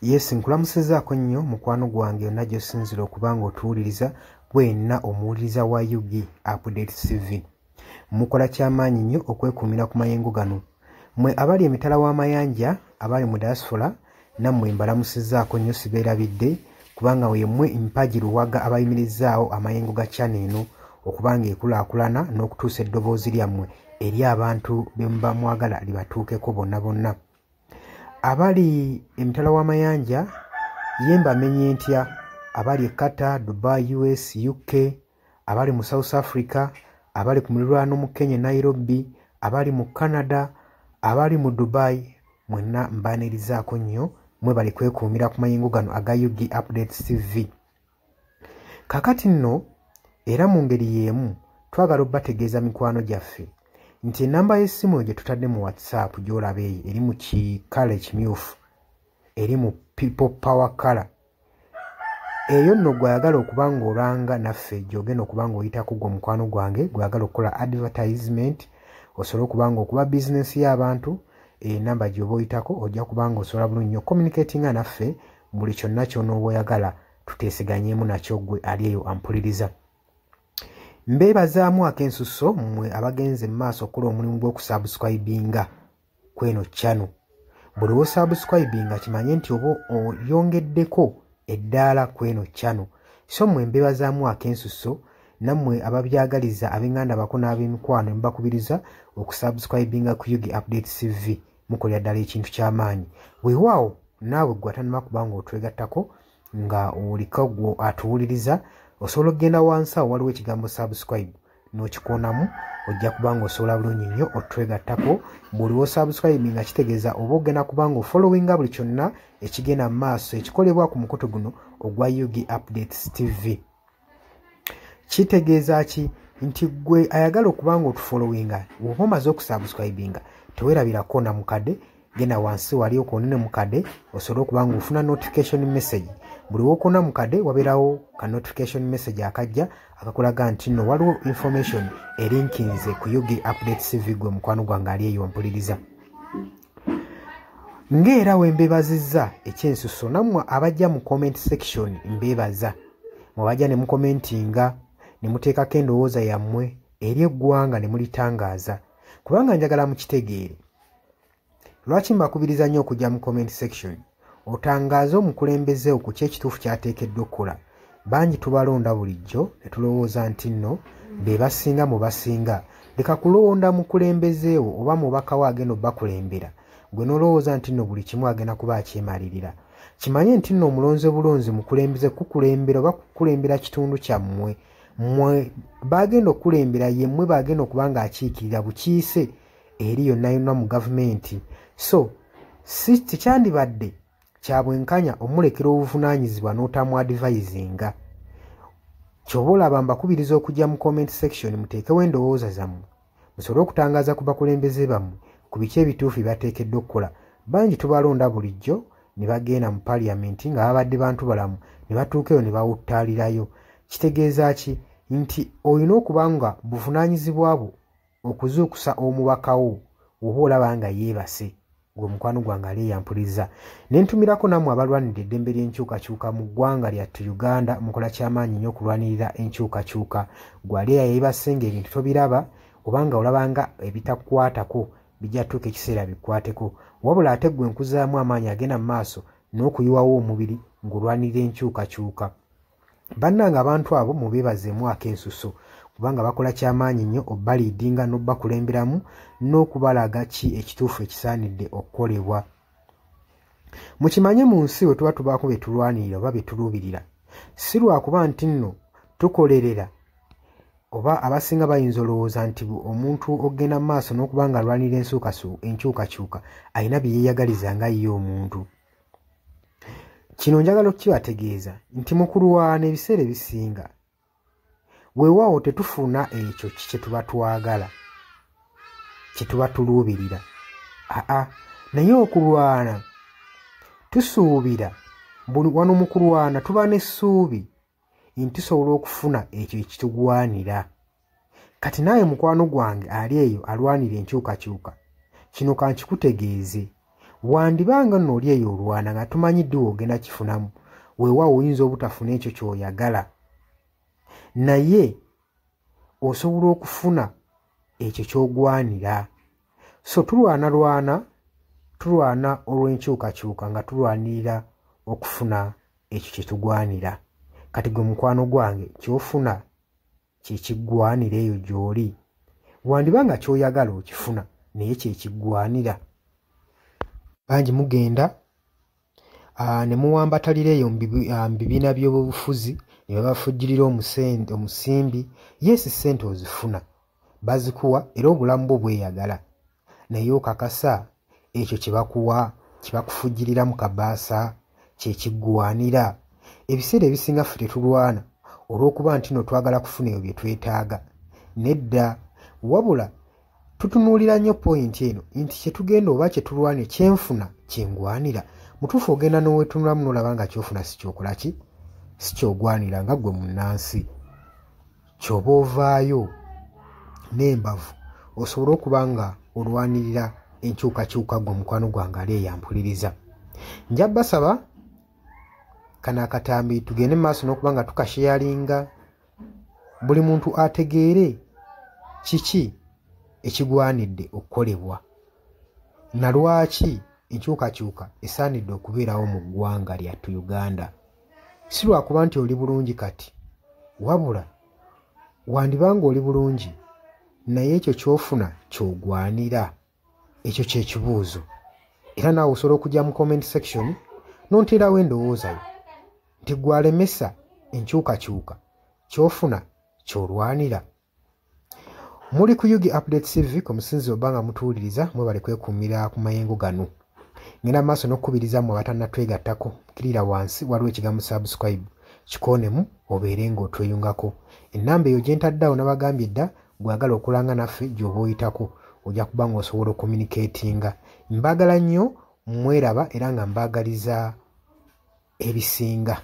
Yes, nkulamusizaako nnyo mukwano gwange yonna gy'osinzira okubanga otuwuliriza gwenna omuwuliriza wa Yugi Update TV. Mukola kyamaanyi nnyo okwekuumira ku mayengo gano. Mmwe abali emitala w'amayanja, abali mu diaspora, nammwe mbalamusizaako nnyo sibeerabidde kubanga yemmwe mpagi luwaga abayimirizzaawo amayengo ga channel eno okubanga ekulaakulana n'okutuusa eddoboozi lyammwe eri abantu be muba mwagala libatuukeko bonna bonna. Abali emitala w'amayanja yemba menye ntya abali Qatar, Dubai, US, UK, abali mu South Africa, abali ku muliraano mu Kenya, Nairobi, abali mu Canada, abali mu Dubai, mwenna mbaanirizaako nnyo mwe bali kwekuumira ku mayengo gano aga Yugi Update TV. Kakati nno era mu ngeri y'emu twagala obbategeeza mikwano gyaffe nti enamba y'essimu gye tutadde mu WhatsApp gy'olaba eyo eri mu kikala ekimyufu, eri mu people power color. Eyo nno gw'ayagala okuba ng'olanga naffe gy'ogenda okuba ng'oyitako gwe mukwano gwange gw'ayagala okukola advertisement osobola okuba ng'okuba bizinesi y'abantu, enamba gy'oba oyitako ojja kuba ng'osobola bulungi nnyo communicatinga naffe buli kyonna ky'onooba oyagala tuteeseganyeemu nakyo gwe ali eyo ampuliriza. Mbeebazaamu ak'ensusso mmwe abagenze mu maaso okukola omulimu gw'okusubscribinga kweno channel. Buli w'osubscribinga kimanye nti oba oyongeddeko eddaala kweno channel. So mmwe mbeebazaamu ak'ensusso nammwe ababyagaliza ab'enganda bako n'ab'emikwano mbakubiriza okusubscribinga ku Yugi Update TV mukolera ddala ekintu ky'amaanyi. Weewaawo naawe gwe atannaba kuba ng'otwegattako nga oliko gwe atuwuliriza osobola okugenda wansi awo waliwo ekigambo subscribe n'okikoonamu ojja kuba ng'osobola bulungi nnyo otwegattako. Buli w'osubscribe nga kitegeeza oba ogenda kuba ng'ofollowinga buli kyonna ekigenda mu maaso ekikolebwa ku mukutu guno ogwa Yugi Updates TV. Kitegeeza ki? Nti gwe ayagala okuba ng'otufollowinga bw'oba omaze okusubscribinga teweerabirako na mukadde, genda wansi wali okoonene mukadde osobole okuba ng'ofuna notification message. Buli w'okoona mukadde wabeerawo ka notification message akajja akakulaga nti nno waliwo information erinkinze ku Yugi Update TV gwe mukwano gwange ali eyo mpuliriza. Ng'era we mbeebazizza ekyensusso nammwe abajja mu comment section mbeebaza. Mwebajja ne mukomentinga ne muteekako endowooza yammwe eri eggwanga ne mulitangaaza kubanga njagala mukitegeere. Lwaki mbakubiriza nnyo okujja mu comment section otangaaze omukulembeze ku ky'ekituufu ky'ateekeddwa okukola. Bangi tubalonda bulijjo ne tulowooza nti nno be basinga mu basinga. Leka kulonda mukulembeze wo oba mubaka we agenda obbakulembera gwe n'olowooza nti nno buli kimu agenda kuba akyemalirira. Kimanye nti nno omulonze bulonzi mukulembeze kukulembera oba kukulembera kitundu kyammwe. Mmwe bagenda okukulembera yemmwe bagenda okuba ng'akiikirira bukiise eri yonna yonna mu gavumenti. So si kyandibadde kya bwenkanya omulekera obuvunaanyizibwa n'otamu advisinga. Ky'oba olaba mbakubiriza okujja mu comment section muteekewo endowooza zammwe musobole okutangaaza ku bakulembeze bammwe ku biki ebituufu bye bateekeddwa okukola. Bangi tubalonda bulijjo ne bagenda mu parliament nga babadde bantu balamu ne batuuka eyo ne bawuttaalirayo. Kitegeeza ki? Nti olina okuba nga buvunaanyizibwa bwo okuzuukusa omubaka wo oba olaba nga yeebase gwe mukwano gwange ali yampuliriza. Ne ntumirako nammwe abalwanirira eddembe ly'enkyukakyuka mu ggwanga lyattu Uganda mukola kyamaanyi nnyo okulwanirira enkyukakyuka. Gwali yeebase ng'ebintu tobiraba obanga olabanga ebitakukwatako bijja tuuka ekiseera bikwateko. Wabula ate gwe nkuzaamu amaanyi agenda mu maaso n'okuyiwawo omubiri ng'olwanirira enkyukakyuka. Bannange abantu abo mubeebazeemu ak'ensusso kubanga bakola kyamaanyi nnyo obbaliidinga n'obbakulemberamu n'okubalaga ki ekituufu ekisaanidde okukolebwa. Mukimanye mu nsi we tuba tubaako be tulwanirira oba be tuluubirira si lwakuba nti nno tukolerera oba abasinga bayinza olowooza nti omuntu ogenda mu maaso n'okuba nga alwanirira enkyukakyuka alina bye yeeyagaliza nga ye omuntu. Kino njagala okukibategeeza nti mu kulwana ebiseera ebisinga weewaawo tetufuna ekyo kye tuba twagala kye tuba tuluubirira. Naye okulwana tusuubira wano mu kulwana tuba n'essuubi nti tusobola okufuna ekyo ekitugwanira. Kati naawe mukwano gwange ali eyo alwanira enkyukakyuka kino kankikutegeeze wandibanga nno oli eyo olwana nga tumanyidde ogenda kifunamu weewaawo oyinza obutafuna ekyo ky'oyagala naye osobola okufuna ekyo ky'ogwanira. So tulwana olw'enkyukakyuka nga tulwanirira okufuna ekyo kye tugwanira. Kati gwe mukwano gwange ky'ofuna kye kiggwanira eyo gy'oli. Wandibanga ky'oyagala okifuna naye kye kiggwanira. Bangi mugenda ne muwambatalira eyo mu bibiina by'obufuzi ne babafujjirira omusimbi. Yes, ssente ozifuna bazikuwa era obulamu bwo bweyagala naye okakasa ekyo kye bakuwa kye bakufujjirira mu kabaasa kye kiggwanira. Ebiseera ebisinga ffe tetulwana olw'okuba nti no twagala kufuna ebyo bye twetaaga. Nedda, wabula tutunuulira nnyo pointi eno nti kye tugenda oba kye tulwana kyenfuna kyengwanira. Mutuufu ogenda n'oweetunulamu n'olaba nga kyofuna si kyokola ki si kyogwanira nga ggwe munnansi. Ky'oba ovaayo n'embavu osobole okuba nga olwanirira enkyukakyuka gwe mukwano gwange ali eyampuliriza. Nja basaba kano akatambi tugende maaso n'okuba nga tukasheyalinga buli muntu ategeere kiki ekigwanidde okukolebwa na lwaki enkyukakyuka esaanidde okubeerawo mu ggwanga lyattu Uganda. Si lwakuba nti oli bulungi kati, wabula wandibanga oli bulungi naye ekyo ky'ofuna ky'ogwanira. Ekyo kye kibuuzo. Era naawe osobola okujja mu comment section n'onteerawo endowooza yo nti gwalemesa enkyukakyuka ky'ofuna ky'olwanira. Muli ku Yugi Update TV ku musinzi oba nga mutuwuliriza mwebale kwekuumira ku mayengo gano. Ngenda maaso n'okukubiriza mmwe abatannatwegattako kirira wansi waliwo ekigambo subscribe kikoonemu obeere ng'otweyungako. Ennamba eyo gye ntaddeawo nabagambye dda gwagala okulanga naffe gy'oba oyitako ojja kuba ng'osobola okommunikatinga. Mbaagala nnyo, mweraba era nga mbaagaliza ebisinga.